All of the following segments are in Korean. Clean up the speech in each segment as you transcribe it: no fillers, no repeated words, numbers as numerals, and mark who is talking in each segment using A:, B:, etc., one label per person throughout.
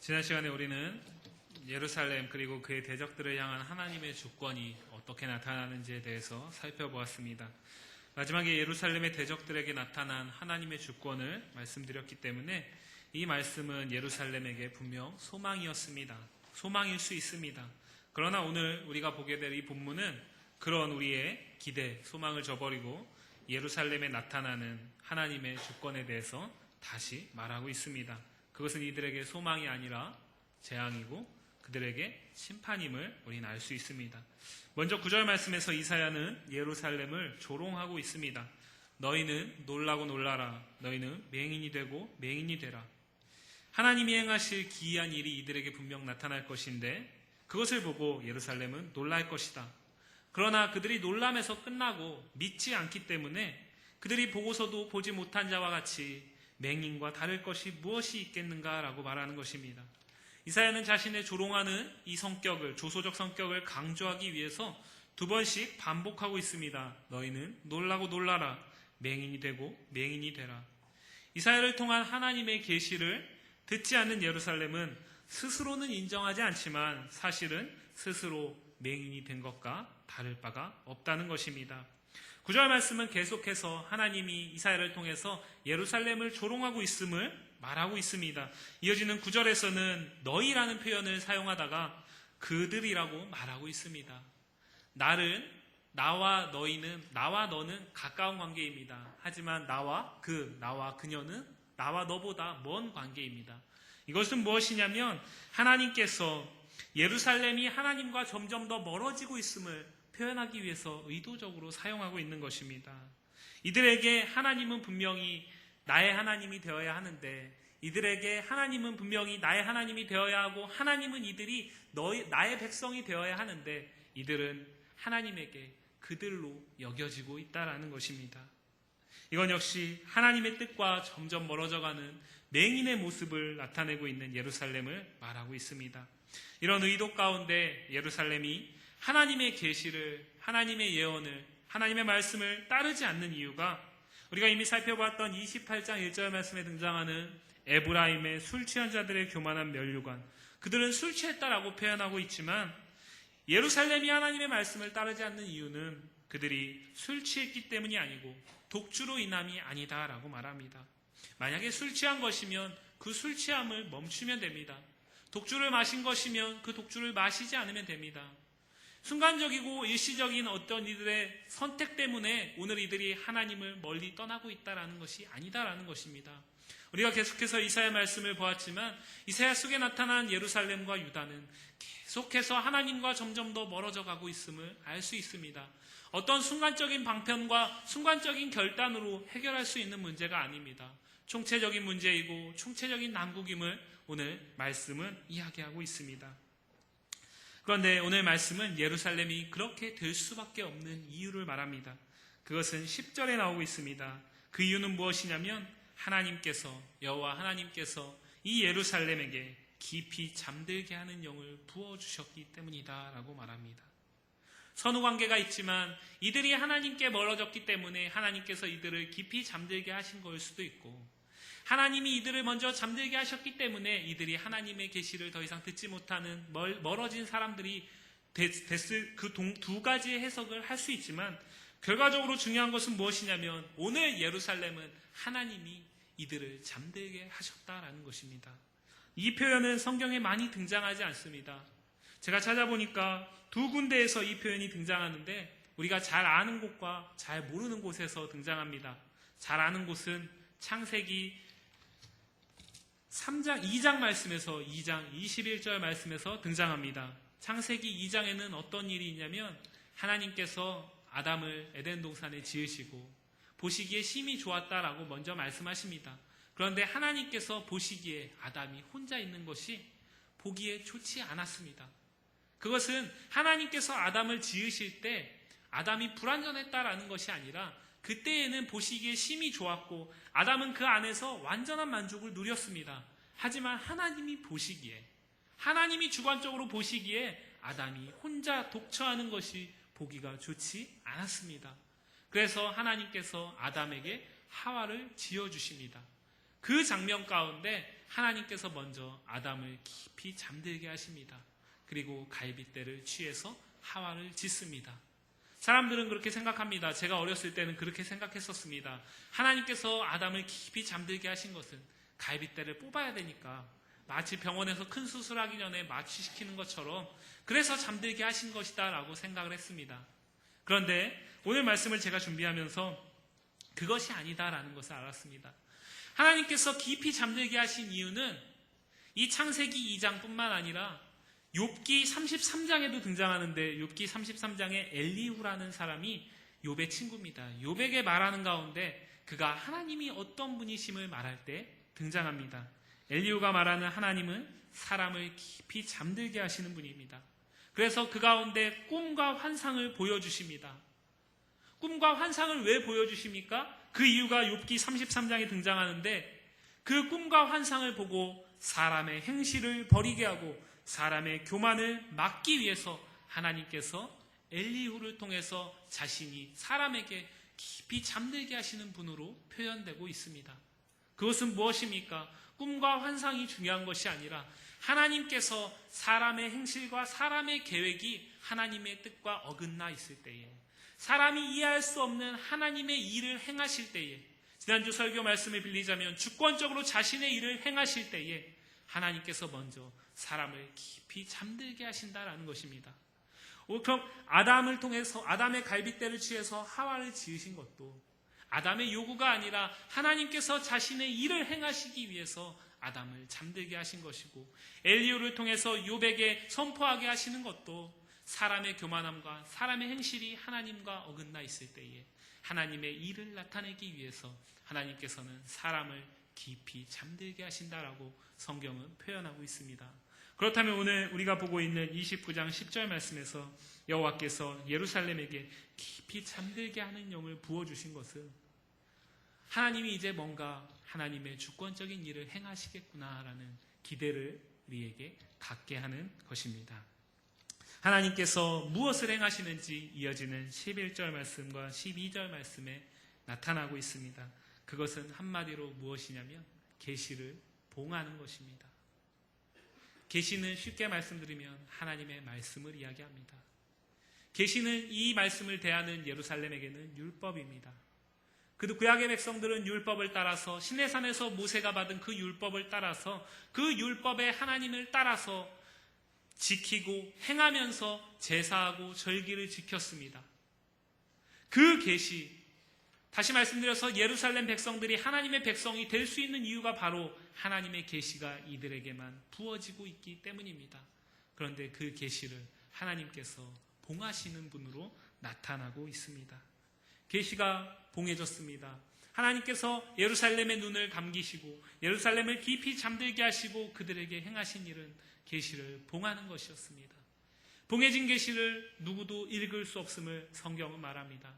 A: 지난 시간에 우리는 예루살렘 그리고 그의 대적들을 향한 하나님의 주권이 어떻게 나타나는지에 대해서 살펴보았습니다. 마지막에 예루살렘의 대적들에게 나타난 하나님의 주권을 말씀드렸기 때문에 이 말씀은 예루살렘에게 분명 소망이었습니다. 소망일 수 있습니다. 그러나 오늘 우리가 보게 될 이 본문은 그런 우리의 기대, 소망을 저버리고 예루살렘에 나타나는 하나님의 주권에 대해서 다시 말하고 있습니다. 그것은 이들에게 소망이 아니라 재앙이고 그들에게 심판임을 우리는 알 수 있습니다. 먼저 9절 말씀에서 이사야는 예루살렘을 조롱하고 있습니다. 너희는 놀라고 놀라라. 너희는 맹인이 되고 맹인이 되라. 하나님이 행하실 기이한 일이 이들에게 분명 나타날 것인데 그것을 보고 예루살렘은 놀랄 것이다. 그러나 그들이 놀람에서 끝나고 믿지 않기 때문에 그들이 보고서도 보지 못한 자와 같이 맹인과 다를 것이 무엇이 있겠는가라고 말하는 것입니다. 이사야는 자신의 조롱하는 이 성격을, 조소적 성격을 강조하기 위해서 두 번씩 반복하고 있습니다. 너희는 놀라고 놀라라. 맹인이 되고 맹인이 되라. 이사야를 통한 하나님의 계시를 듣지 않는 예루살렘은 스스로는 인정하지 않지만 사실은 스스로 맹인이 된 것과 다를 바가 없다는 것입니다. 9절 말씀은 계속해서 하나님이 이사야를 통해서 예루살렘을 조롱하고 있음을 말하고 있습니다. 이어지는 9절에서는 너희라는 표현을 사용하다가 그들이라고 말하고 있습니다. 나와 너는 가까운 관계입니다. 하지만 나와 그녀는 나와 너보다 먼 관계입니다. 이것은 무엇이냐면 하나님께서 예루살렘이 하나님과 점점 더 멀어지고 있음을 표현하기 위해서 의도적으로 사용하고 있는 것입니다. 이들에게 하나님은 분명히 나의 하나님이 되어야 하는데 이들에게 하나님은 분명히 나의 하나님이 되어야 하고 하나님은 이들이 나의 백성이 되어야 하는데 이들은 하나님에게 그들로 여겨지고 있다라는 것입니다. 이건 역시 하나님의 뜻과 점점 멀어져가는 맹인의 모습을 나타내고 있는 예루살렘을 말하고 있습니다. 이런 의도 가운데 예루살렘이 하나님의 계시를, 하나님의 예언을, 하나님의 말씀을 따르지 않는 이유가 우리가 이미 살펴봤던 28장 1절 말씀에 등장하는 에브라임의 술 취한 자들의 교만한 면류관, 그들은 술 취했다라고 표현하고 있지만 예루살렘이 하나님의 말씀을 따르지 않는 이유는 그들이 술 취했기 때문이 아니고 독주로 인함이 아니다라고 말합니다. 만약에 술 취한 것이면 그 술 취함을 멈추면 됩니다. 독주를 마신 것이면 그 독주를 마시지 않으면 됩니다. 순간적이고 일시적인 어떤 이들의 선택 때문에 오늘 이들이 하나님을 멀리 떠나고 있다라는 것이 아니다라는 것입니다. 우리가 계속해서 이사야 말씀을 보았지만 이사야 속에 나타난 예루살렘과 유다는 계속해서 하나님과 점점 더 멀어져 가고 있음을 알 수 있습니다. 어떤 순간적인 방편과 순간적인 결단으로 해결할 수 있는 문제가 아닙니다. 총체적인 문제이고 총체적인 난국임을 오늘 말씀은 이야기하고 있습니다. 그런데 오늘 말씀은 예루살렘이 그렇게 될 수밖에 없는 이유를 말합니다. 그것은 10절에 나오고 있습니다. 그 이유는 무엇이냐면 여호와 하나님께서 이 예루살렘에게 깊이 잠들게 하는 영을 부어주셨기 때문이다 라고 말합니다. 선후관계가 있지만 이들이 하나님께 멀어졌기 때문에 하나님께서 이들을 깊이 잠들게 하신 걸 수도 있고 하나님이 이들을 먼저 잠들게 하셨기 때문에 이들이 하나님의 계시를 더 이상 듣지 못하는 멀어진 사람들이 됐을 그 두 가지의 해석을 할 수 있지만 결과적으로 중요한 것은 무엇이냐면 오늘 예루살렘은 하나님이 이들을 잠들게 하셨다라는 것입니다. 이 표현은 성경에 많이 등장하지 않습니다. 제가 찾아보니까 두 군데에서 이 표현이 등장하는데 우리가 잘 아는 곳과 잘 모르는 곳에서 등장합니다. 잘 아는 곳은 창세기 2장 말씀에서 2장 21절 말씀에서 등장합니다. 창세기 2장에는 어떤 일이 있냐면 하나님께서 아담을 에덴 동산에 지으시고 보시기에 심히 좋았다라고 먼저 말씀하십니다. 그런데 하나님께서 보시기에 아담이 혼자 있는 것이 보기에 좋지 않았습니다. 그것은 하나님께서 아담을 지으실 때 아담이 불완전했다라는 것이 아니라 그때에는 보시기에 심히 좋았고 아담은 그 안에서 완전한 만족을 누렸습니다. 하지만 하나님이 주관적으로 보시기에 아담이 혼자 독처하는 것이 보기가 좋지 않았습니다. 그래서 하나님께서 아담에게 하와를 지어주십니다. 그 장면 가운데 하나님께서 먼저 아담을 깊이 잠들게 하십니다. 그리고 갈빗대를 취해서 하와를 짓습니다. 사람들은 그렇게 생각합니다. 제가 어렸을 때는 그렇게 생각했었습니다. 하나님께서 아담을 깊이 잠들게 하신 것은 갈빗대를 뽑아야 되니까 마치 병원에서 큰 수술하기 전에 마취시키는 것처럼 그래서 잠들게 하신 것이다 라고 생각을 했습니다. 그런데 오늘 말씀을 제가 준비하면서 그것이 아니다라는 것을 알았습니다. 하나님께서 깊이 잠들게 하신 이유는 이 창세기 2장뿐만 아니라 욥기 33장에도 등장하는데 욥기 33장에 엘리후라는 사람이 욥의 친구입니다. 욥에게 말하는 가운데 그가 하나님이 어떤 분이심을 말할 때 등장합니다. 엘리후가 말하는 하나님은 사람을 깊이 잠들게 하시는 분입니다. 그래서 그 가운데 꿈과 환상을 보여주십니다. 꿈과 환상을 왜 보여주십니까? 그 이유가 욥기 33장에 등장하는데 그 꿈과 환상을 보고 사람의 행실을 버리게 하고 사람의 교만을 막기 위해서 하나님께서 엘리후를 통해서 자신이 사람에게 깊이 잠들게 하시는 분으로 표현되고 있습니다. 그것은 무엇입니까? 꿈과 환상이 중요한 것이 아니라 하나님께서 사람의 행실과 사람의 계획이 하나님의 뜻과 어긋나 있을 때에 사람이 이해할 수 없는 하나님의 일을 행하실 때에 지난주 설교 말씀을 빌리자면 주권적으로 자신의 일을 행하실 때에 하나님께서 먼저 사람을 깊이 잠들게 하신다라는 것입니다. 그럼 아담을 통해서 아담의 갈빗대를 취해서 하와를 지으신 것도 아담의 요구가 아니라 하나님께서 자신의 일을 행하시기 위해서 아담을 잠들게 하신 것이고 엘리후를 통해서 욥에게 선포하게 하시는 것도 사람의 교만함과 사람의 행실이 하나님과 어긋나 있을 때에 하나님의 일을 나타내기 위해서 하나님께서는 사람을 깊이 잠들게 하신다라고 성경은 표현하고 있습니다. 그렇다면 오늘 우리가 보고 있는 29장 10절 말씀에서 여호와께서 예루살렘에게 깊이 잠들게 하는 영을 부어주신 것은 하나님이 이제 뭔가 하나님의 주권적인 일을 행하시겠구나라는 기대를 우리에게 갖게 하는 것입니다. 하나님께서 무엇을 행하시는지 이어지는 11절 말씀과 12절 말씀에 나타나고 있습니다. 그것은 한마디로 무엇이냐면 계시를 봉하는 것입니다. 계시는 쉽게 말씀드리면 하나님의 말씀을 이야기합니다. 계시는 이 말씀을 대하는 예루살렘에게는 율법입니다. 그 구약의 백성들은 율법을 따라서 시내산에서 모세가 받은 그 율법을 따라서 그 율법의 하나님을 따라서 지키고 행하면서 제사하고 절기를 지켰습니다. 그 계시, 다시 말씀드려서 예루살렘 백성들이 하나님의 백성이 될 수 있는 이유가 바로 하나님의 계시가 이들에게만 부어지고 있기 때문입니다. 그런데 그 계시를 하나님께서 봉하시는 분으로 나타나고 있습니다. 계시가 봉해졌습니다. 하나님께서 예루살렘의 눈을 감기시고 예루살렘을 깊이 잠들게 하시고 그들에게 행하신 일은 계시를 봉하는 것이었습니다. 봉해진 계시를 누구도 읽을 수 없음을 성경은 말합니다.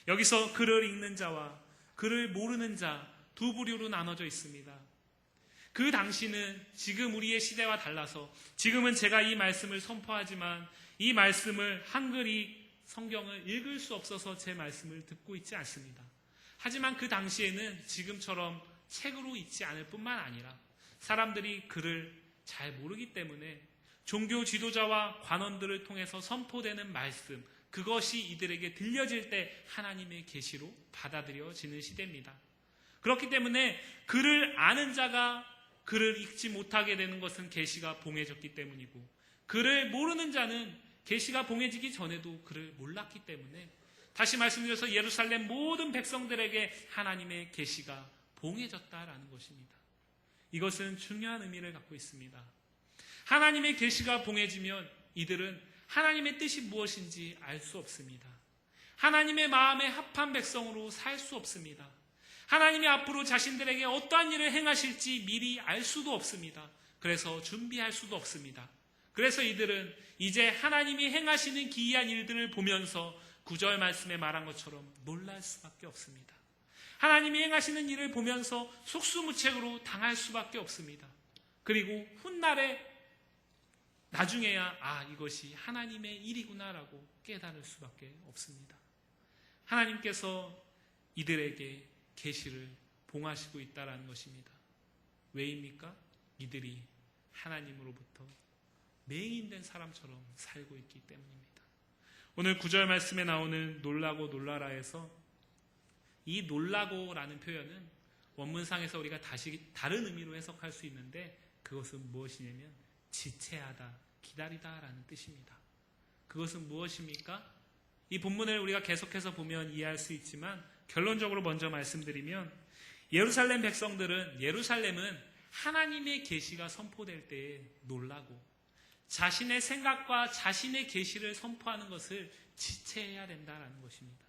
A: 여기서 글을 읽는 자와 글을 모르는 자 두 부류로 나눠져 있습니다. 그 당시는 지금 우리의 시대와 달라서 지금은 제가 이 말씀을 선포하지만 이 말씀을 한글이 성경을 읽을 수 없어서 제 말씀을 듣고 있지 않습니다. 하지만 그 당시에는 지금처럼 책으로 읽지 않을 뿐만 아니라 사람들이 글을 잘 모르기 때문에 종교 지도자와 관원들을 통해서 선포되는 말씀, 그것이 이들에게 들려질 때 하나님의 계시로 받아들여지는 시대입니다. 그렇기 때문에 글을 아는 자가 글을 읽지 못하게 되는 것은 계시가 봉해졌기 때문이고 글을 모르는 자는 계시가 봉해지기 전에도 글을 몰랐기 때문에 다시 말씀드려서 예루살렘 모든 백성들에게 하나님의 계시가 봉해졌다라는 것입니다. 이것은 중요한 의미를 갖고 있습니다. 하나님의 계시가 봉해지면 이들은 하나님의 뜻이 무엇인지 알 수 없습니다. 하나님의 마음에 합한 백성으로 살 수 없습니다. 하나님이 앞으로 자신들에게 어떠한 일을 행하실지 미리 알 수도 없습니다. 그래서 준비할 수도 없습니다. 그래서 이들은 이제 하나님이 행하시는 기이한 일들을 보면서 9절 말씀에 말한 것처럼 놀랄 수밖에 없습니다. 하나님이 행하시는 일을 보면서 속수무책으로 당할 수밖에 없습니다. 그리고 훗날에 나중에야 이것이 하나님의 일이구나라고 깨달을 수밖에 없습니다. 하나님께서 이들에게 계시를 봉하시고 있다라는 것입니다. 왜입니까? 이들이 하나님으로부터 맹인된 사람처럼 살고 있기 때문입니다. 오늘 9절 말씀에 나오는 놀라고 놀라라에서 이 놀라고라는 표현은 원문상에서 우리가 다른 의미로 해석할 수 있는데 그것은 무엇이냐면 지체하다, 기다리다 라는 뜻입니다. 그것은 무엇입니까? 이 본문을 우리가 계속해서 보면 이해할 수 있지만 결론적으로 먼저 말씀드리면 예루살렘은 하나님의 계시가 선포될 때에 놀라고 자신의 생각과 자신의 계시를 선포하는 것을 지체해야 된다라는 것입니다.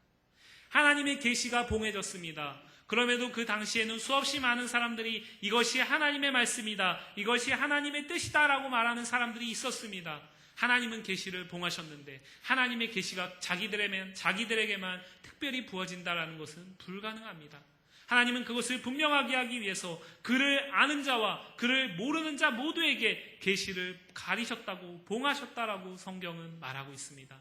A: 하나님의 계시가 봉해졌습니다. 그럼에도 그 당시에는 수없이 많은 사람들이 이것이 하나님의 말씀이다, 이것이 하나님의 뜻이다라고 말하는 사람들이 있었습니다. 하나님은 계시를 봉하셨는데 하나님의 계시가 자기들에게만 특별히 부어진다라는 것은 불가능합니다. 하나님은 그것을 분명하게 하기 위해서 그를 아는 자와 그를 모르는 자 모두에게 계시를 가리셨다고 봉하셨다라고 성경은 말하고 있습니다.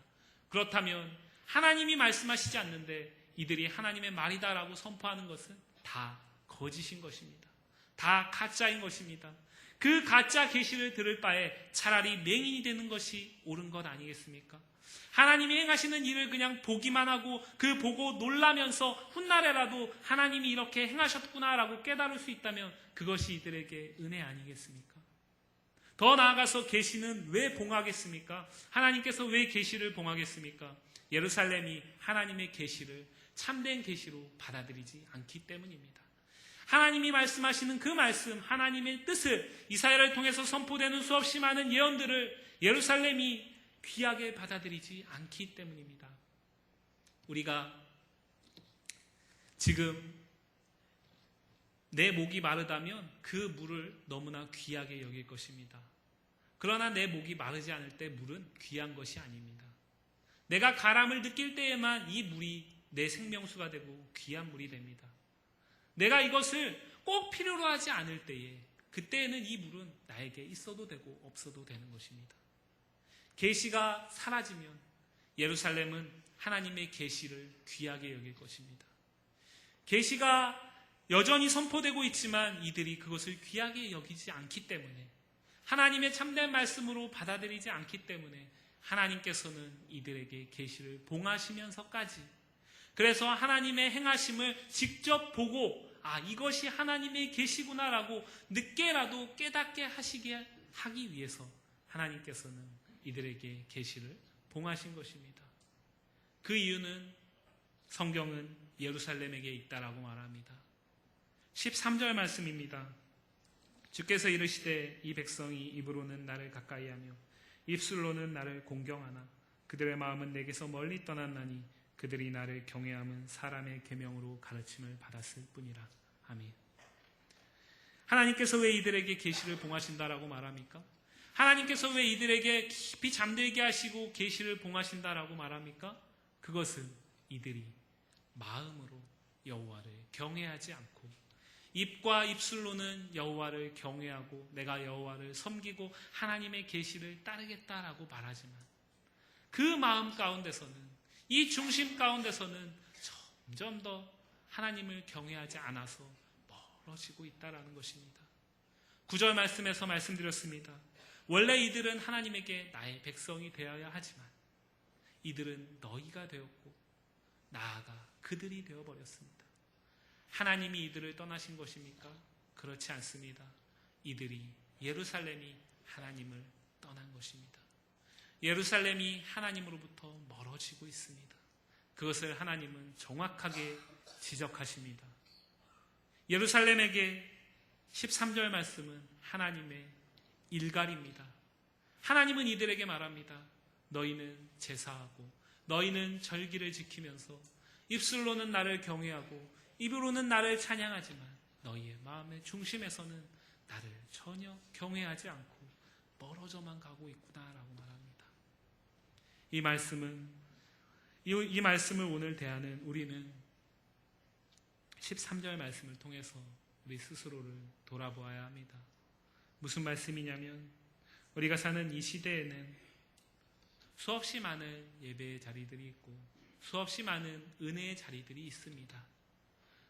A: 그렇다면 하나님이 말씀하시지 않는데 이들이 하나님의 말이다라고 선포하는 것은 다 거짓인 것입니다. 다 가짜인 것입니다. 그 가짜 계시를 들을 바에 차라리 맹인이 되는 것이 옳은 것 아니겠습니까? 하나님이 행하시는 일을 그냥 보기만 하고 그 보고 놀라면서 훗날에라도 하나님이 이렇게 행하셨구나라고 깨달을 수 있다면 그것이 이들에게 은혜 아니겠습니까? 더 나아가서 계시는 왜 봉하겠습니까? 하나님께서 왜 계시를 봉하겠습니까? 예루살렘이 하나님의 계시를 참된 계시로 받아들이지 않기 때문입니다. 하나님이 말씀하시는 그 말씀, 하나님의 뜻을 이사야를 통해서 선포되는 수없이 많은 예언들을 예루살렘이 귀하게 받아들이지 않기 때문입니다. 우리가 지금 내 목이 마르다면 그 물을 너무나 귀하게 여길 것입니다. 그러나 내 목이 마르지 않을 때 물은 귀한 것이 아닙니다. 내가 가람을 느낄 때에만 이 물이 내 생명수가 되고 귀한 물이 됩니다. 내가 이것을 꼭 필요로 하지 않을 때에 그때에는 이 물은 나에게 있어도 되고 없어도 되는 것입니다. 계시가 사라지면 예루살렘은 하나님의 계시를 귀하게 여길 것입니다. 계시가 여전히 선포되고 있지만 이들이 그것을 귀하게 여기지 않기 때문에 하나님의 참된 말씀으로 받아들이지 않기 때문에 하나님께서는 이들에게 계시를 봉하시면서까지 그래서 하나님의 행하심을 직접 보고 이것이 하나님의 계시구나라고 늦게라도 깨닫게 하기 위해서 하나님께서는 이들에게 계시를 봉하신 것입니다. 그 이유는 성경은 예루살렘에게 있다라고 말합니다. 13절 말씀입니다. 주께서 이르시되 이 백성이 입으로는 나를 가까이하며 입술로는 나를 공경하나 그들의 마음은 내게서 멀리 떠났나니 그들이 나를 경외함은 사람의 계명으로 가르침을 받았을 뿐이라. 아멘. 하나님께서 왜 이들에게 계시를 봉하신다라고 말합니까? 하나님께서 왜 이들에게 깊이 잠들게 하시고 계시를 봉하신다라고 말합니까? 그것은 이들이 마음으로 여호와를 경외하지 않고 입과 입술로는 여호와를 경외하고 내가 여호와를 섬기고 하나님의 계시를 따르겠다라고 말하지만 그 마음 가운데서는 이 중심 가운데서는 점점 더 하나님을 경외하지 않아서 멀어지고 있다라는 것입니다. 9절 말씀에서 말씀드렸습니다. 원래 이들은 하나님에게 나의 백성이 되어야 하지만 이들은 너희가 되었고 나아가 그들이 되어버렸습니다. 하나님이 이들을 떠나신 것입니까? 그렇지 않습니다. 이들이 예루살렘이 하나님을 떠난 것입니다. 예루살렘이 하나님으로부터 멀어지고 있습니다. 그것을 하나님은 정확하게 지적하십니다. 예루살렘에게 13절 말씀은 하나님의 일갈입니다. 하나님은 이들에게 말합니다. 너희는 제사하고 너희는 절기를 지키면서 입술로는 나를 경외하고 입으로는 나를 찬양하지만 너희의 마음의 중심에서는 나를 전혀 경외하지 않고 멀어져만 가고 있구나라고 말합니다. 이 말씀을 오늘 대하는 우리는 13절 말씀을 통해서 우리 스스로를 돌아보아야 합니다. 무슨 말씀이냐면 우리가 사는 이 시대에는 수없이 많은 예배의 자리들이 있고 수없이 많은 은혜의 자리들이 있습니다.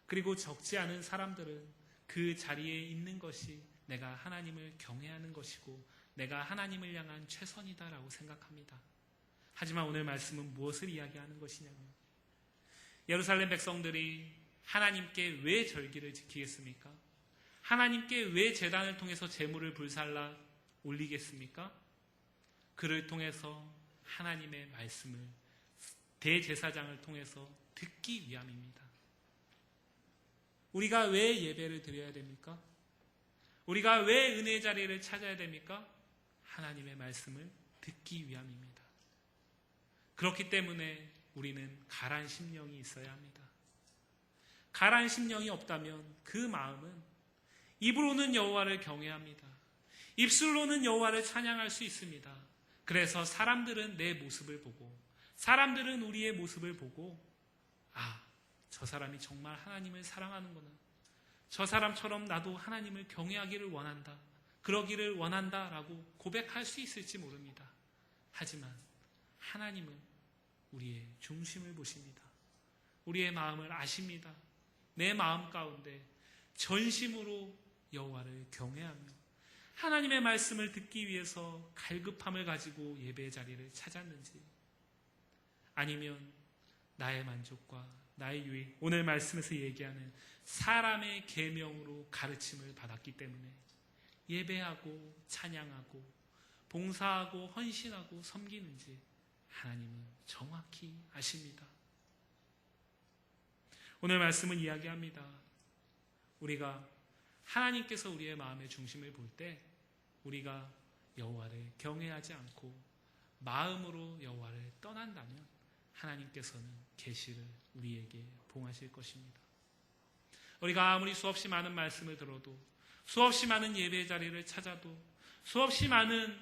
A: 그리고 적지 않은 사람들은 그 자리에 있는 것이 내가 하나님을 경외하는 것이고 내가 하나님을 향한 최선이다라고 생각합니다. 하지만 오늘 말씀은 무엇을 이야기하는 것이냐면 예루살렘 백성들이 하나님께 왜 절기를 지키겠습니까? 하나님께 왜 제단을 통해서 제물을 불살라 올리겠습니까? 그를 통해서 하나님의 말씀을 대제사장을 통해서 듣기 위함입니다. 우리가 왜 예배를 드려야 됩니까? 우리가 왜 은혜의 자리를 찾아야 됩니까? 하나님의 말씀을 듣기 위함입니다. 그렇기 때문에 우리는 가란 심령이 있어야 합니다. 가란 심령이 없다면 그 마음은 입으로는 여호와를 경외합니다. 입술로는 여호와를 찬양할 수 있습니다. 그래서 사람들은 내 모습을 보고 사람들은 우리의 모습을 보고 저 사람이 정말 하나님을 사랑하는구나. 저 사람처럼 나도 하나님을 경외하기를 원한다. 그러기를 원한다라고 고백할 수 있을지 모릅니다. 하지만 하나님은 우리의 중심을 보십니다. 우리의 마음을 아십니다. 내 마음 가운데 전심으로 여호와를 경외하며 하나님의 말씀을 듣기 위해서 갈급함을 가지고 예배의 자리를 찾았는지, 아니면 나의 만족과 나의 유익, 오늘 말씀에서 얘기하는 사람의 계명으로 가르침을 받았기 때문에 예배하고 찬양하고 봉사하고 헌신하고 섬기는지 하나님은 정확히 아십니다. 오늘 말씀은 이야기합니다. 우리가 하나님께서 우리의 마음의 중심을 볼 때 우리가 여호와를 경외하지 않고 마음으로 여호와를 떠난다면 하나님께서는 계시를 우리에게 봉하실 것입니다. 우리가 아무리 수없이 많은 말씀을 들어도, 수없이 많은 예배 자리를 찾아도, 수없이 많은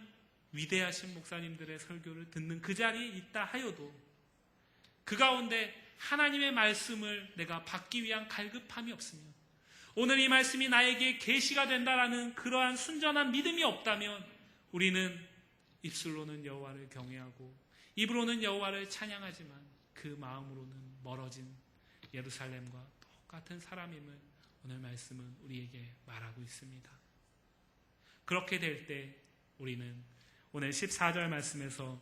A: 위대하신 목사님들의 설교를 듣는 그 자리에 있다 하여도 그 가운데 하나님의 말씀을 내가 받기 위한 갈급함이 없으면, 오늘 이 말씀이 나에게 계시가 된다라는 그러한 순전한 믿음이 없다면 우리는 입술로는 여호와를 경외하고 입으로는 여호와를 찬양하지만 그 마음으로는 멀어진 예루살렘과 똑같은 사람임을 오늘 말씀은 우리에게 말하고 있습니다. 그렇게 될 때 우리는 오늘 14절 말씀에서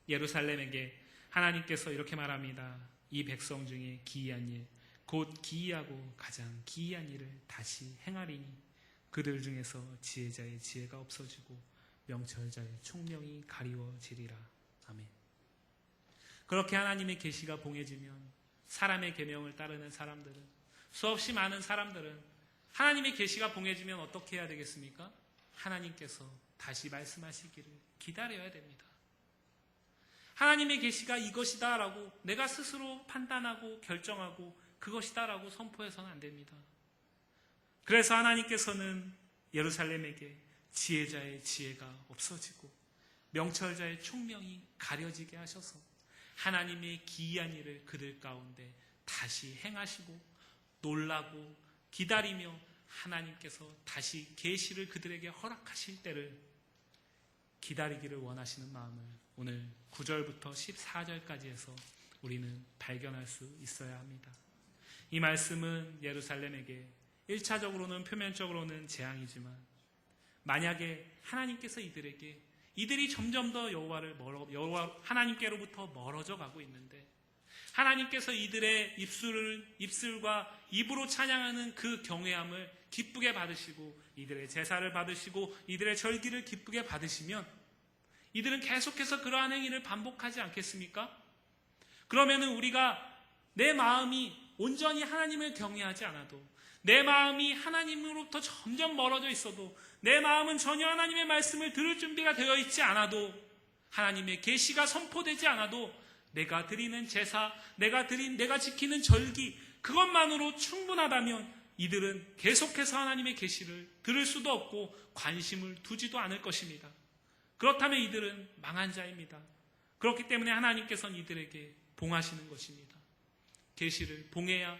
A: 예루살렘에게 하나님께서 이렇게 말합니다. 이 백성 중에 기이한 일, 곧 기이하고 가장 기이한 일을 다시 행하리니 그들 중에서 지혜자의 지혜가 없어지고 명철자의 총명이 가리워지리라. 아멘. 그렇게 하나님의 계시가 봉해지면 사람의 계명을 따르는 사람들은, 수없이 많은 사람들은 하나님의 계시가 봉해지면 어떻게 해야 되겠습니까? 하나님께서 다시 말씀하시기를 기다려야 됩니다. 하나님의 계시가 이것이다 라고 내가 스스로 판단하고 결정하고 그것이다 라고 선포해서는 안 됩니다. 그래서 하나님께서는 예루살렘에게 지혜자의 지혜가 없어지고 명철자의 총명이 가려지게 하셔서 하나님의 기이한 일을 그들 가운데 다시 행하시고 놀라고 기다리며 하나님께서 다시 계시를 그들에게 허락하실 때를 기다리기를 원하시는 마음을 오늘 9절부터 14절까지 해서 우리는 발견할 수 있어야 합니다. 이 말씀은 예루살렘에게 1차적으로는 표면적으로는 재앙이지만 만약에 하나님께서 이들이 점점 더 여호와 하나님께로부터 멀어져 가고 있는데 하나님께서 이들의 입술과 입으로 찬양하는 그 경외함을 기쁘게 받으시고 이들의 제사를 받으시고 이들의 절기를 기쁘게 받으시면 이들은 계속해서 그러한 행위를 반복하지 않겠습니까? 그러면은 우리가 내 마음이 온전히 하나님을 경외하지 않아도, 내 마음이 하나님으로부터 점점 멀어져 있어도, 내 마음은 전혀 하나님의 말씀을 들을 준비가 되어 있지 않아도, 하나님의 계시가 선포되지 않아도 내가 드리는 제사, 내가 지키는 절기, 그것만으로 충분하다면 이들은 계속해서 하나님의 계시를 들을 수도 없고 관심을 두지도 않을 것입니다. 그렇다면 이들은 망한 자입니다. 그렇기 때문에 하나님께서는 이들에게 봉하시는 것입니다. 계시를 봉해야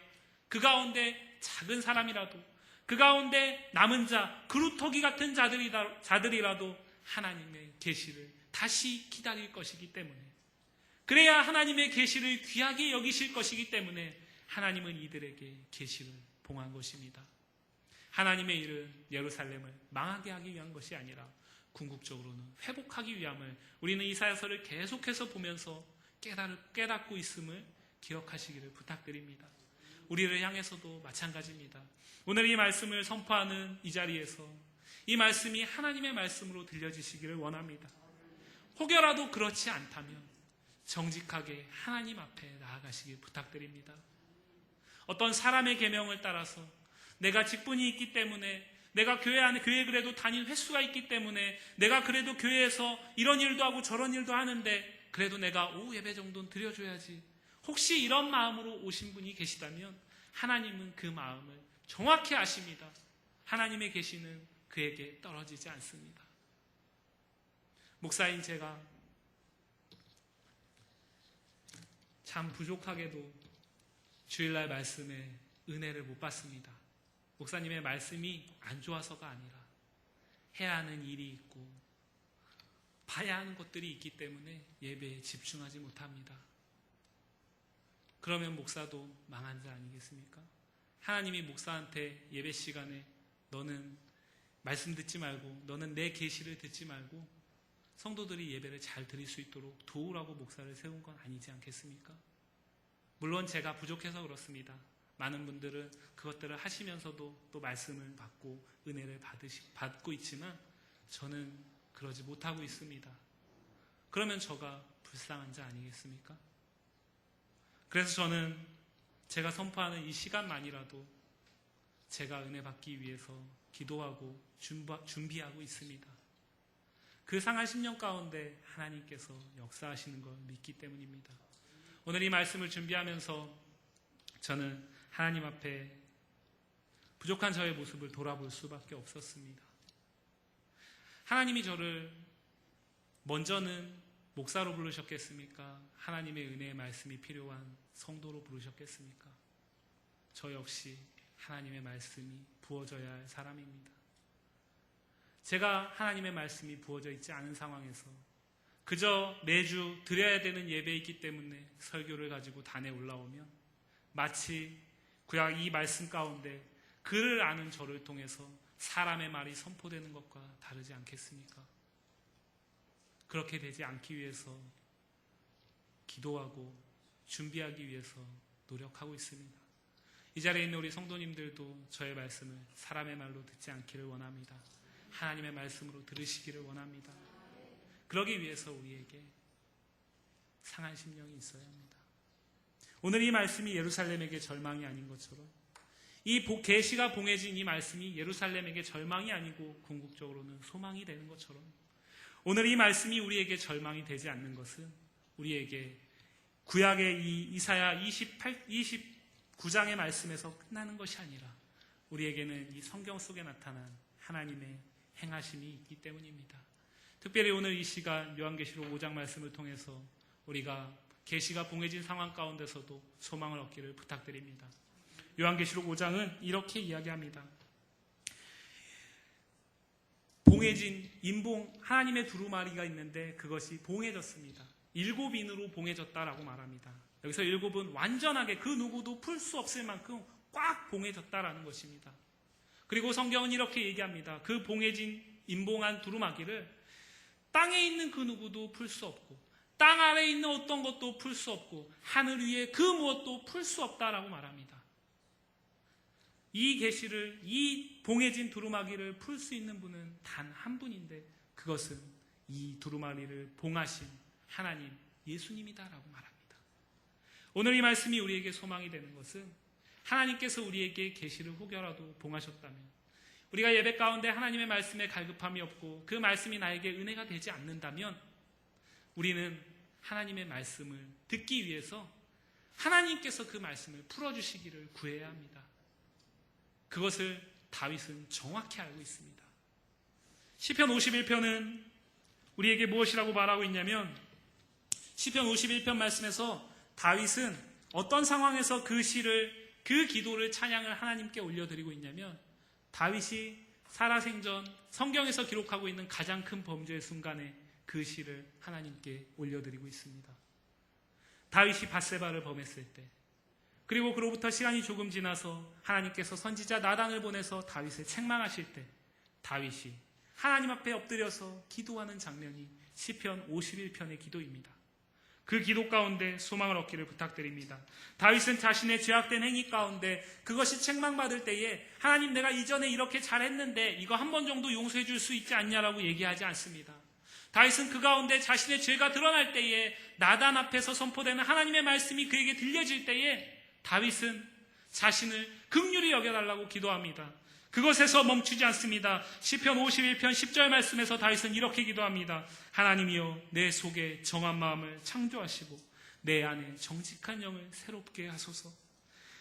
A: 그 가운데 작은 사람이라도, 그 가운데 남은 자, 그루터기 같은 자들이라도 하나님의 계시를 다시 기다릴 것이기 때문에, 그래야 하나님의 계시를 귀하게 여기실 것이기 때문에 하나님은 이들에게 계시를 봉한 것입니다. 하나님의 일은 예루살렘을 망하게 하기 위한 것이 아니라 궁극적으로는 회복하기 위함을 우리는 이사야서를 계속해서 보면서 깨닫고 있음을 기억하시기를 부탁드립니다. 우리를 향해서도 마찬가지입니다. 오늘 이 말씀을 선포하는 이 자리에서 이 말씀이 하나님의 말씀으로 들려지시기를 원합니다. 혹여라도 그렇지 않다면 정직하게 하나님 앞에 나아가시길 부탁드립니다. 어떤 사람의 계명을 따라서 내가 직분이 있기 때문에, 내가 교회 그래도 다닌 횟수가 있기 때문에, 내가 그래도 교회에서 이런 일도 하고 저런 일도 하는데 그래도 내가 오후 예배 정도는 드려줘야지, 혹시 이런 마음으로 오신 분이 계시다면 하나님은 그 마음을 정확히 아십니다. 하나님의 계시는 그에게 떨어지지 않습니다. 목사인 제가 참 부족하게도 주일날 말씀에 은혜를 못 받습니다. 목사님의 말씀이 안 좋아서가 아니라 해야 하는 일이 있고 봐야 하는 것들이 있기 때문에 예배에 집중하지 못합니다. 그러면 목사도 망한 자 아니겠습니까? 하나님이 목사한테 예배 시간에 너는 말씀 듣지 말고, 너는 내 계시를 듣지 말고 성도들이 예배를 잘 드릴 수 있도록 도우라고 목사를 세운 건 아니지 않겠습니까? 물론 제가 부족해서 그렇습니다. 많은 분들은 그것들을 하시면서도 또 말씀을 받고 은혜를 받고 있지만 저는 그러지 못하고 있습니다. 그러면 저가 불쌍한 자 아니겠습니까? 그래서 저는 제가 선포하는 이 시간만이라도 제가 은혜 받기 위해서 기도하고 준비하고 있습니다. 그 상한 10년 가운데 하나님께서 역사하시는 걸 믿기 때문입니다. 오늘 이 말씀을 준비하면서 저는 하나님 앞에 부족한 저의 모습을 돌아볼 수밖에 없었습니다. 하나님이 저를 먼저는 목사로 부르셨겠습니까? 하나님의 은혜의 말씀이 필요한 성도로 부르셨겠습니까? 저 역시 하나님의 말씀이 부어져야 할 사람입니다. 제가 하나님의 말씀이 부어져 있지 않은 상황에서 그저 매주 드려야 되는 예배이기 때문에 설교를 가지고 단에 올라오면 마치 구약 이 말씀 가운데 그를 아는 저를 통해서 사람의 말이 선포되는 것과 다르지 않겠습니까? 그렇게 되지 않기 위해서 기도하고 준비하기 위해서 노력하고 있습니다. 이 자리에 있는 우리 성도님들도 저의 말씀을 사람의 말로 듣지 않기를 원합니다. 하나님의 말씀으로 들으시기를 원합니다. 그러기 위해서 우리에게 상한 심령이 있어야 합니다. 오늘 이 말씀이 예루살렘에게 절망이 아닌 것처럼, 이 계시가 봉해진 이 말씀이 예루살렘에게 절망이 아니고 궁극적으로는 소망이 되는 것처럼, 오늘 이 말씀이 우리에게 절망이 되지 않는 것은 우리에게 구약의 이 이사야 29장의 말씀에서 끝나는 것이 아니라 우리에게는 이 성경 속에 나타난 하나님의 행하심이 있기 때문입니다. 특별히 오늘 이 시간 요한계시록 5장 말씀을 통해서 우리가 계시가 봉해진 상황 가운데서도 소망을 얻기를 부탁드립니다. 요한계시록 5장은 이렇게 이야기합니다. 봉해진 인봉, 하나님의 두루마리가 있는데 그것이 봉해졌습니다. 7인으로 봉해졌다라고 말합니다. 여기서 7은 완전하게 그 누구도 풀 수 없을 만큼 꽉 봉해졌다라는 것입니다. 그리고 성경은 이렇게 얘기합니다. 그 봉해진 인봉한 두루마기를 땅에 있는 그 누구도 풀 수 없고 땅 아래에 있는 어떤 것도 풀 수 없고 하늘 위에 그 무엇도 풀 수 없다라고 말합니다. 이 계시를, 이 봉해진 두루마기를 풀 수 있는 분은 단 한 분인데 그것은 이 두루마리를 봉하신 하나님 예수님이다라고 말합니다. 오늘 이 말씀이 우리에게 소망이 되는 것은 하나님께서 우리에게 계시를 혹여라도 봉하셨다면, 우리가 예배 가운데 하나님의 말씀에 갈급함이 없고 그 말씀이 나에게 은혜가 되지 않는다면 우리는 하나님의 말씀을 듣기 위해서 하나님께서 그 말씀을 풀어주시기를 구해야 합니다. 그것을 다윗은 정확히 알고 있습니다. 시편 51편은 우리에게 무엇이라고 말하고 있냐면, 시편 51편 말씀에서 다윗은 어떤 상황에서 그 기도를, 찬양을 하나님께 올려드리고 있냐면, 다윗이 살아생전 성경에서 기록하고 있는 가장 큰 범죄의 순간에 그 시를 하나님께 올려드리고 있습니다. 다윗이 밧세바를 범했을 때, 그리고 그로부터 시간이 조금 지나서 하나님께서 선지자 나단을 보내서 다윗을 책망하실 때 다윗이 하나님 앞에 엎드려서 기도하는 장면이 시편 51편의 기도입니다. 그 기도 가운데 소망을 얻기를 부탁드립니다. 다윗은 자신의 죄악된 행위 가운데 그것이 책망받을 때에 하나님 내가 이전에 이렇게 잘했는데 이거 한 번 정도 용서해 줄 수 있지 않냐라고 얘기하지 않습니다. 다윗은 그 가운데 자신의 죄가 드러날 때에 나단 앞에서 선포되는 하나님의 말씀이 그에게 들려질 때에 다윗은 자신을 긍휼히 여겨달라고 기도합니다. 그것에서 멈추지 않습니다. 시편 51편 10절 말씀에서 다윗은 이렇게 기도합니다. 하나님이여 내 속에 정한 마음을 창조하시고 내 안에 정직한 영을 새롭게 하소서.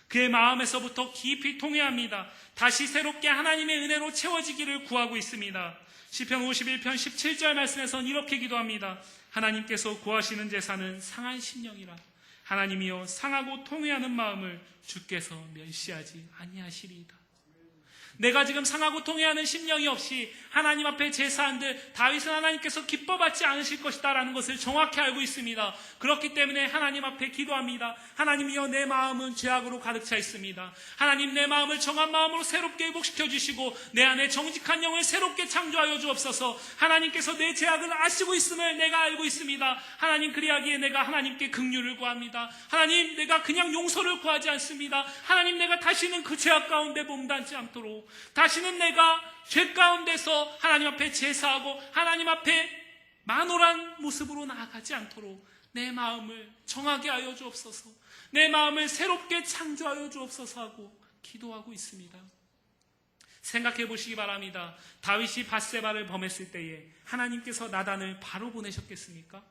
A: 그의 마음에서부터 깊이 통회합니다. 다시 새롭게 하나님의 은혜로 채워지기를 구하고 있습니다. 시편 51편 17절 말씀에서는 이렇게 기도합니다. 하나님께서 구하시는 제사는 상한 심령이라. 하나님이여 상하고 통회하는 마음을 주께서 멸시하지 아니하시리이다. 내가 지금 상하고 통회하는 심령이 없이 하나님 앞에 제사한들 다윗은 하나님께서 기뻐받지 않으실 것이다 라는 것을 정확히 알고 있습니다. 그렇기 때문에 하나님 앞에 기도합니다. 하나님이여 내 마음은 죄악으로 가득 차 있습니다. 하나님 내 마음을 정한 마음으로 새롭게 회복시켜 주시고 내 안에 정직한 영을 새롭게 창조하여 주옵소서. 하나님께서 내 죄악을 아시고 있음을 내가 알고 있습니다. 하나님 그리하기에 내가 하나님께 긍휼을 구합니다. 하나님 내가 그냥 용서를 구하지 않습니다. 하나님 내가 다시는 그 죄악 가운데 몸담지 않도록 다시는 내가 죄 가운데서 하나님 앞에 제사하고 하나님 앞에 만홀한 모습으로 나아가지 않도록 내 마음을 정하게 하여 주옵소서. 내 마음을 새롭게 창조하여 주옵소서 하고 기도하고 있습니다. 생각해 보시기 바랍니다. 다윗이 밧세바를 범했을 때에 하나님께서 나단을 바로 보내셨겠습니까?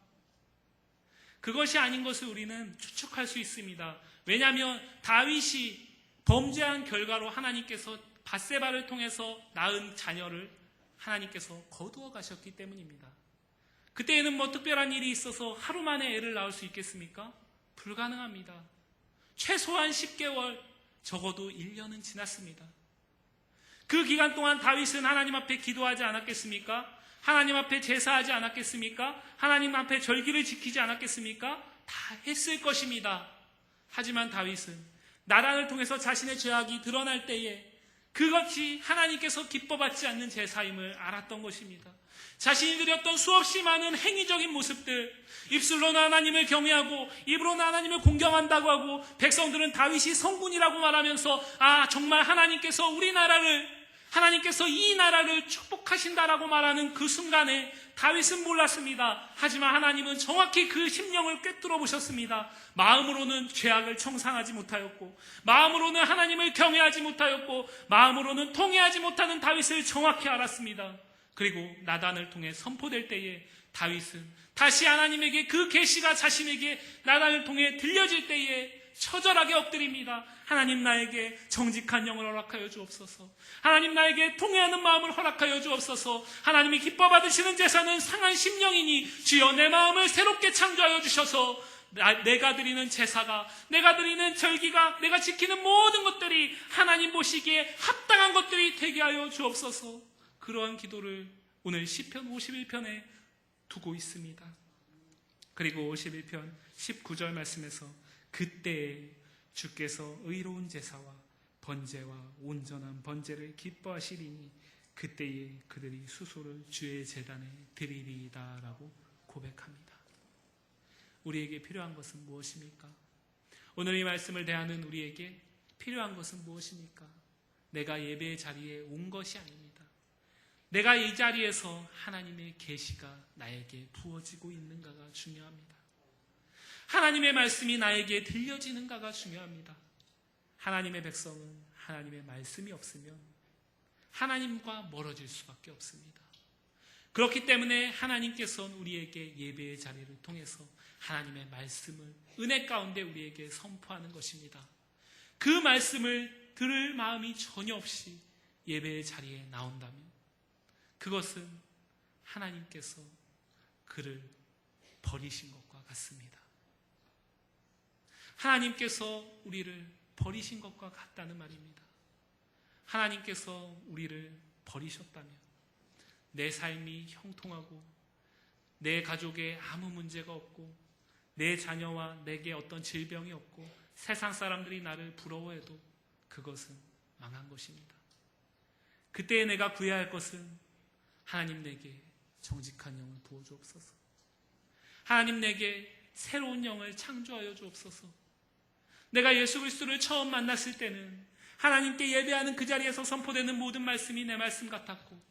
A: 그것이 아닌 것을 우리는 추측할 수 있습니다. 왜냐하면 다윗이 범죄한 결과로 하나님께서 밧세바를 통해서 낳은 자녀를 하나님께서 거두어 가셨기 때문입니다. 그때에는 뭐 특별한 일이 있어서 하루 만에 애를 낳을 수 있겠습니까? 불가능합니다. 최소한 10개월, 적어도 1년은 지났습니다. 그 기간 동안 다윗은 하나님 앞에 기도하지 않았겠습니까? 하나님 앞에 제사하지 않았겠습니까? 하나님 앞에 절기를 지키지 않았겠습니까? 다 했을 것입니다. 하지만 다윗은 나단을 통해서 자신의 죄악이 드러날 때에 그것이 하나님께서 기뻐받지 않는 제사임을 알았던 것입니다. 자신이 드렸던 수없이 많은 행위적인 모습들, 입술로는 하나님을 경외하고 입으로는 하나님을 공경한다고 하고 백성들은 다윗이 성군이라고 말하면서 정말 하나님께서 하나님께서 이 나라를 축복하신다라고 말하는 그 순간에 다윗은 몰랐습니다. 하지만 하나님은 정확히 그 심령을 꿰뚫어 보셨습니다. 마음으로는 죄악을 청산하지 못하였고 마음으로는 하나님을 경외하지 못하였고 마음으로는 통회하지 못하는 다윗을 정확히 알았습니다. 그리고 나단을 통해 선포될 때에 다윗은 다시 하나님에게 그 계시가 자신에게 나단을 통해 들려질 때에 처절하게 엎드립니다. 하나님 나에게 정직한 영을 허락하여 주옵소서. 하나님 나에게 통회하는 마음을 허락하여 주옵소서. 하나님이 기뻐 받으시는 제사는 상한 심령이니 주여 내 마음을 새롭게 창조하여 주셔서 내가 드리는 제사가, 내가 드리는 절기가, 내가 지키는 모든 것들이 하나님 보시기에 합당한 것들이 되게 하여 주옵소서. 그러한 기도를 오늘 시편 51편에 두고 있습니다. 그리고 51편 19절 말씀에서 그때에 주께서 의로운 제사와 번제와 온전한 번제를 기뻐하시리니 그때에 그들이 수소를 주의 제단에 드리리이다 라고 고백합니다. 우리에게 필요한 것은 무엇입니까? 오늘 이 말씀을 대하는 우리에게 필요한 것은 무엇입니까? 내가 예배의 자리에 온 것이 아닙니다. 내가 이 자리에서 하나님의 계시가 나에게 부어지고 있는가가 중요합니다. 하나님의 말씀이 나에게 들려지는가가 중요합니다. 하나님의 백성은 하나님의 말씀이 없으면 하나님과 멀어질 수밖에 없습니다. 그렇기 때문에 하나님께서는 우리에게 예배의 자리를 통해서 하나님의 말씀을 은혜 가운데 우리에게 선포하는 것입니다. 그 말씀을 들을 마음이 전혀 없이 예배의 자리에 나온다면 그것은 하나님께서 그를 버리신 것과 같습니다. 하나님께서 우리를 버리신 것과 같다는 말입니다. 하나님께서 우리를 버리셨다면 내 삶이 형통하고 내 가족에 아무 문제가 없고 내 자녀와 내게 어떤 질병이 없고 세상 사람들이 나를 부러워해도 그것은 망한 것입니다. 그때에 내가 구해야 할 것은 하나님 내게 정직한 영을 부어주옵소서. 하나님 내게 새로운 영을 창조하여 주옵소서. 내가 예수 그리스도를 처음 만났을 때는 하나님께 예배하는 그 자리에서 선포되는 모든 말씀이 내 말씀 같았고,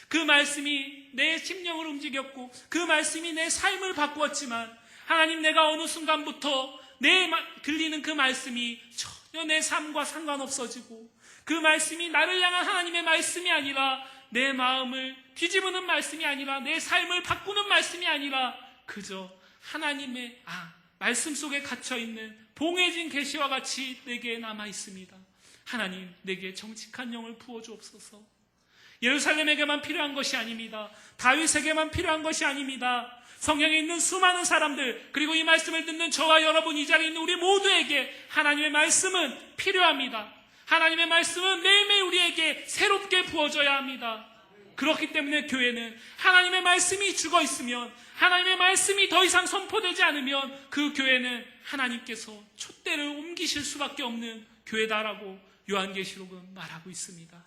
A: 그 말씀이 내 심령을 움직였고, 그 말씀이 내 삶을 바꾸었지만, 하나님, 내가 어느 순간부터 들리는 그 말씀이 전혀 내 삶과 상관없어지고, 그 말씀이 나를 향한 하나님의 말씀이 아니라, 내 마음을 뒤집는 말씀이 아니라, 내 삶을 바꾸는 말씀이 아니라, 그저 하나님의 말씀 속에 갇혀있는 봉해진 계시와 같이 내게 남아있습니다. 하나님, 내게 정직한 영을 부어주옵소서. 예루살렘에게만 필요한 것이 아닙니다. 다윗에게만 필요한 것이 아닙니다. 성경에 있는 수많은 사람들, 그리고 이 말씀을 듣는 저와 여러분, 이 자리에 있는 우리 모두에게 하나님의 말씀은 필요합니다. 하나님의 말씀은 매일매일 우리에게 새롭게 부어져야 합니다. 그렇기 때문에 교회는 하나님의 말씀이 죽어 있으면, 하나님의 말씀이 더 이상 선포되지 않으면 그 교회는 하나님께서 촛대를 옮기실 수밖에 없는 교회다라고 요한계시록은 말하고 있습니다.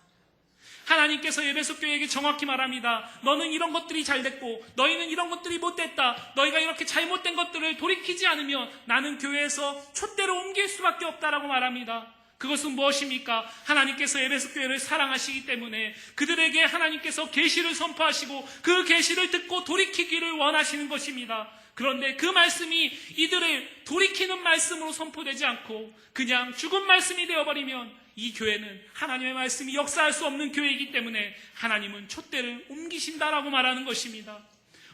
A: 하나님께서 에베소 교회에게 정확히 말합니다. 너는 이런 것들이 잘 됐고 너희는 이런 것들이 못됐다. 너희가 이렇게 잘못된 것들을 돌이키지 않으면 나는 교회에서 촛대를 옮길 수밖에 없다라고 말합니다. 그것은 무엇입니까? 하나님께서 에베소 교회를 사랑하시기 때문에 그들에게 하나님께서 계시를 선포하시고 그 계시를 듣고 돌이키기를 원하시는 것입니다. 그런데 그 말씀이 이들을 돌이키는 말씀으로 선포되지 않고 그냥 죽은 말씀이 되어버리면 이 교회는 하나님의 말씀이 역사할 수 없는 교회이기 때문에 하나님은 촛대를 옮기신다라고 말하는 것입니다.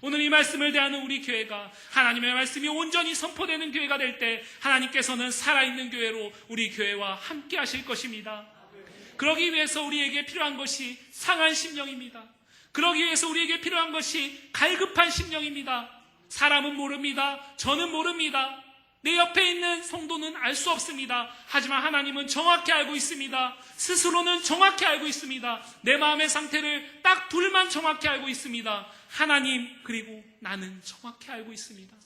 A: 오늘 이 말씀을 대하는 우리 교회가 하나님의 말씀이 온전히 선포되는 교회가 될 때 하나님께서는 살아있는 교회로 우리 교회와 함께 하실 것입니다. 그러기 위해서 우리에게 필요한 것이 상한 심령입니다. 그러기 위해서 우리에게 필요한 것이 갈급한 심령입니다. 사람은 모릅니다. 저는 모릅니다. 내 옆에 있는 성도는 알 수 없습니다. 하지만 하나님은 정확히 알고 있습니다. 스스로는 정확히 알고 있습니다. 내 마음의 상태를 딱 둘만 정확히 알고 있습니다. 하나님 그리고 나는 정확히 알고 있습니다.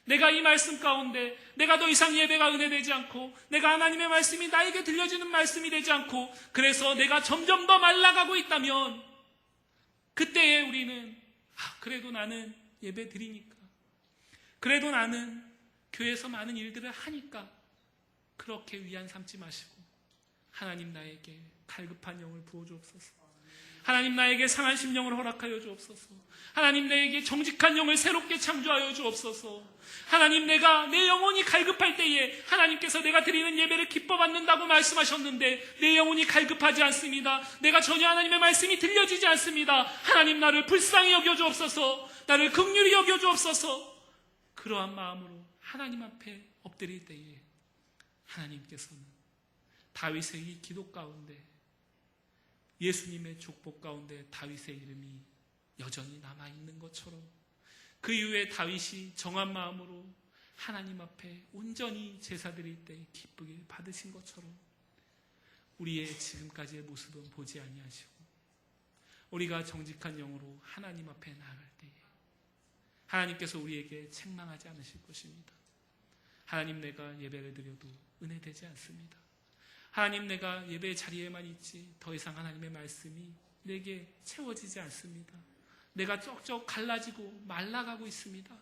A: 내가 이 말씀 가운데 내가 더 이상 예배가 은혜되지 않고 내가 하나님의 말씀이 나에게 들려지는 말씀이 되지 않고 그래서 내가 점점 더 말라가고 있다면 그때에 우리는 그래도 나는 예배 드리니까, 그래도 나는 교회에서 많은 일들을 하니까 그렇게 위안 삼지 마시고 하나님 나에게 갈급한 영을 부어주옵소서. 하나님 나에게 상한 심령을 허락하여 주옵소서. 하나님 나에게 정직한 영을 새롭게 창조하여 주옵소서. 하나님 내가 내 영혼이 갈급할 때에 하나님께서 내가 드리는 예배를 기뻐 받는다고 말씀하셨는데 내 영혼이 갈급하지 않습니다. 내가 전혀 하나님의 말씀이 들려지지 않습니다. 하나님 나를 불쌍히 여겨 주옵소서. 나를 긍휼히 여겨 주옵소서. 그러한 마음으로 하나님 앞에 엎드릴 때에 하나님께서는 다윗의 이 기도 가운데 예수님의 족보 가운데 다윗의 이름이 여전히 남아있는 것처럼 그 이후에 다윗이 정한 마음으로 하나님 앞에 온전히 제사 드릴 때 기쁘게 받으신 것처럼 우리의 지금까지의 모습은 보지 아니하시고 우리가 정직한 영으로 하나님 앞에 나아갈 때에 하나님께서 우리에게 책망하지 않으실 것입니다. 하나님 내가 예배를 드려도 은혜되지 않습니다. 하나님 내가 예배의 자리에만 있지 더 이상 하나님의 말씀이 내게 채워지지 않습니다. 내가 쩍쩍 갈라지고 말라가고 있습니다.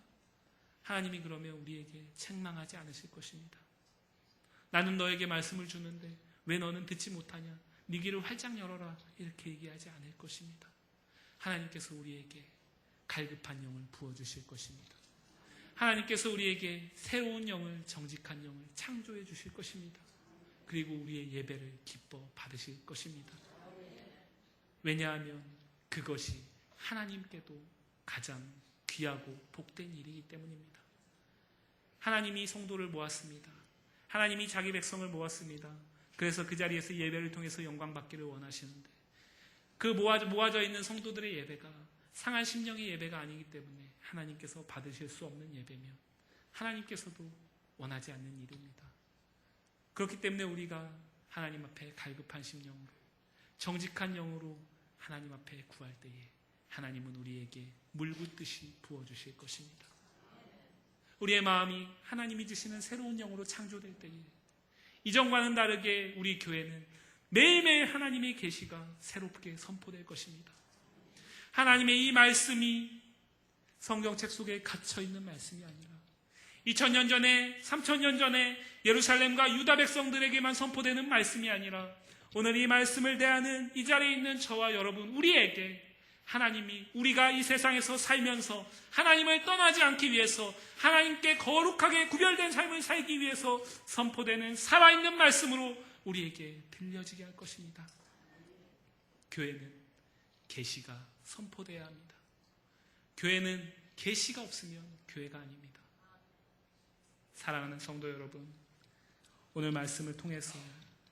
A: 하나님이 그러면 우리에게 책망하지 않으실 것입니다. 나는 너에게 말씀을 주는데 왜 너는 듣지 못하냐? 네 귀를 활짝 열어라 이렇게 얘기하지 않을 것입니다. 하나님께서 우리에게 갈급한 영을 부어주실 것입니다. 하나님께서 우리에게 새로운 영을, 정직한 영을 창조해 주실 것입니다. 그리고 우리의 예배를 기뻐 받으실 것입니다. 왜냐하면 그것이 하나님께도 가장 귀하고 복된 일이기 때문입니다. 하나님이 성도를 모았습니다. 하나님이 자기 백성을 모았습니다. 그래서 그 자리에서 예배를 통해서 영광 받기를 원하시는데 그 모아져 있는 성도들의 예배가 상한 심령의 예배가 아니기 때문에 하나님께서 받으실 수 없는 예배며 하나님께서도 원하지 않는 일입니다. 그렇기 때문에 우리가 하나님 앞에 갈급한 심령으로 정직한 영으로 하나님 앞에 구할 때에 하나님은 우리에게 물붓듯이 부어주실 것입니다. 우리의 마음이 하나님이 주시는 새로운 영으로 창조될 때에 이전과는 다르게 우리 교회는 매일매일 하나님의 계시가 새롭게 선포될 것입니다. 하나님의 이 말씀이 성경책 속에 갇혀있는 말씀이 아니라 2000년 전에 3000년 전에 예루살렘과 유다 백성들에게만 선포되는 말씀이 아니라 오늘 이 말씀을 대하는 이 자리에 있는 저와 여러분 우리에게 하나님이 우리가 이 세상에서 살면서 하나님을 떠나지 않기 위해서 하나님께 거룩하게 구별된 삶을 살기 위해서 선포되는 살아있는 말씀으로 우리에게 들려지게 할 것입니다. 교회는 계시가 선포되어야 합니다. 교회는 계시가 없으면 교회가 아닙니다. 사랑하는 성도 여러분, 오늘 말씀을 통해서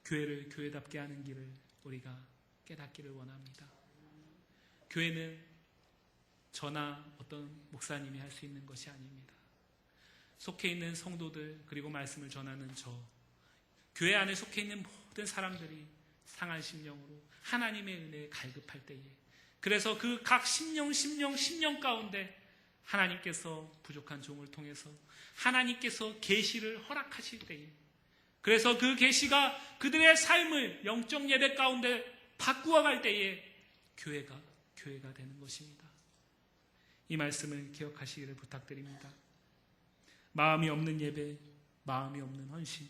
A: 교회를 교회답게 하는 길을 우리가 깨닫기를 원합니다. 교회는 저나 어떤 목사님이 할 수 있는 것이 아닙니다. 속해 있는 성도들 그리고 말씀을 전하는 저, 교회 안에 속해 있는 모든 사람들이 상한 심령으로 하나님의 은혜에 갈급할 때에 그래서 그 각 심령 가운데 하나님께서 부족한 종을 통해서 하나님께서 계시를 허락하실 때에 그래서 그 계시가 그들의 삶을 영적 예배 가운데 바꾸어 갈 때에 교회가 되는 것입니다. 이 말씀을 기억하시기를 부탁드립니다. 마음이 없는 예배, 마음이 없는 헌신,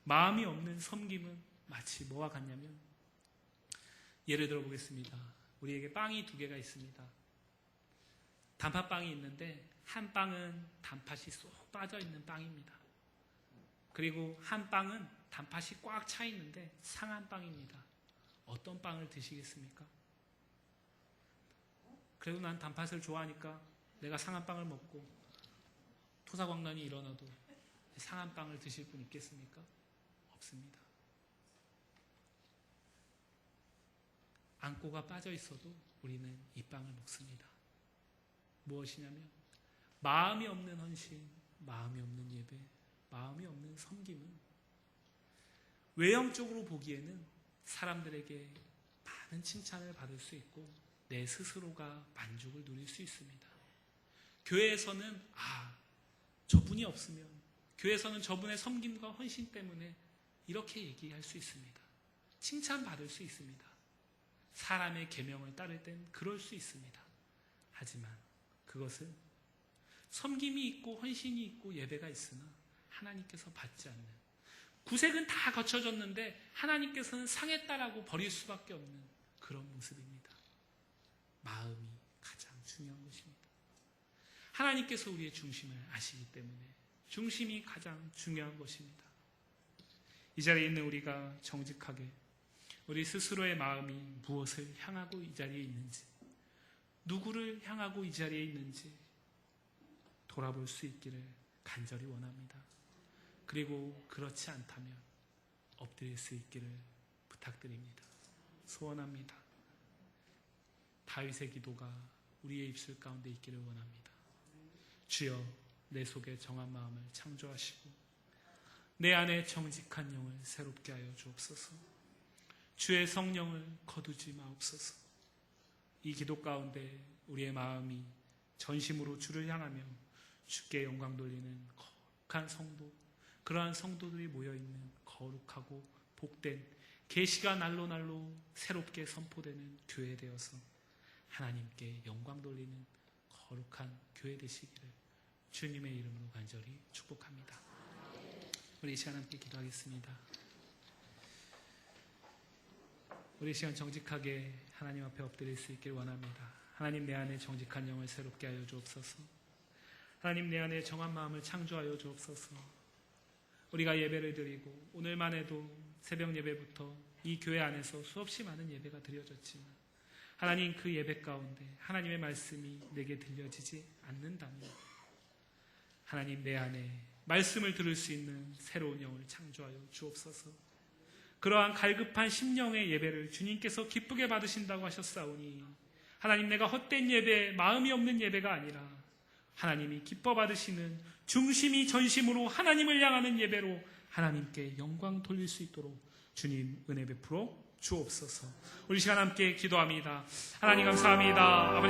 A: 마음이 없는 섬김은 마치 뭐와 같냐면 예를 들어 보겠습니다. 우리에게 빵이 2개가 있습니다. 단팥빵이 있는데 한 빵은 단팥이 쏙 빠져있는 빵입니다. 그리고 한 빵은 단팥이 꽉 차 있는데 상한 빵입니다. 어떤 빵을 드시겠습니까? 그래도 난 단팥을 좋아하니까 내가 상한 빵을 먹고 토사광란이 일어나도 상한 빵을 드실 분 있겠습니까? 없습니다. 안고가 빠져 있어도 우리는 이 빵을 먹습니다. 무엇이냐면 마음이 없는 헌신, 마음이 없는 예배, 마음이 없는 섬김은 외형적으로 보기에는 사람들에게 많은 칭찬을 받을 수 있고 내 스스로가 만족을 누릴 수 있습니다. 교회에서는 저분이 없으면 교회에서는 저분의 섬김과 헌신 때문에 이렇게 얘기할 수 있습니다. 칭찬받을 수 있습니다. 사람의 계명을 따를 땐 그럴 수 있습니다. 하지만 그것은 섬김이 있고 헌신이 있고 예배가 있으나 하나님께서 받지 않는 구색은 다 거쳐졌는데 하나님께서는 상했다라고 버릴 수밖에 없는 그런 모습입니다. 마음이 가장 중요한 것입니다. 하나님께서 우리의 중심을 아시기 때문에 중심이 가장 중요한 것입니다. 이 자리에 있는 우리가 정직하게 우리 스스로의 마음이 무엇을 향하고 이 자리에 있는지 누구를 향하고 이 자리에 있는지 돌아볼 수 있기를 간절히 원합니다. 그리고 그렇지 않다면 엎드릴 수 있기를 부탁드립니다. 소원합니다. 다윗의 기도가 우리의 입술 가운데 있기를 원합니다. 주여 내 속에 정한 마음을 창조하시고 내 안에 정직한 영을 새롭게 하여 주옵소서. 주의 성령을 거두지 마옵소서. 이 기도 가운데 우리의 마음이 전심으로 주를 향하며 주께 영광 돌리는 거룩한 성도, 그러한 성도들이 모여있는 거룩하고 복된 계시가 날로 새롭게 선포되는 교회 되어서 하나님께 영광 돌리는 거룩한 교회 되시기를 주님의 이름으로 간절히 축복합니다. 우리 이 시간 함께 기도하겠습니다. 우리 이 시간 정직하게 하나님 앞에 엎드릴 수 있길 원합니다. 하나님 내 안에 정직한 영을 새롭게 하여 주옵소서. 하나님 내 안에 정한 마음을 창조하여 주옵소서. 우리가 예배를 드리고 오늘만 해도 새벽 예배부터 이 교회 안에서 수없이 많은 예배가 드려졌지만 하나님 그 예배 가운데 하나님의 말씀이 내게 들려지지 않는다면 하나님 내 안에 말씀을 들을 수 있는 새로운 영을 창조하여 주옵소서. 그러한 갈급한 심령의 예배를 주님께서 기쁘게 받으신다고 하셨사오니 하나님 내가 헛된 예배, 마음이 없는 예배가 아니라 하나님이 기뻐 받으시는 중심이 전심으로 하나님을 향하는 예배로 하나님께 영광 돌릴 수 있도록 주님 은혜 베풀어 주옵소서. 우리 시간 함께 기도합니다. 하나님 감사합니다. 아버지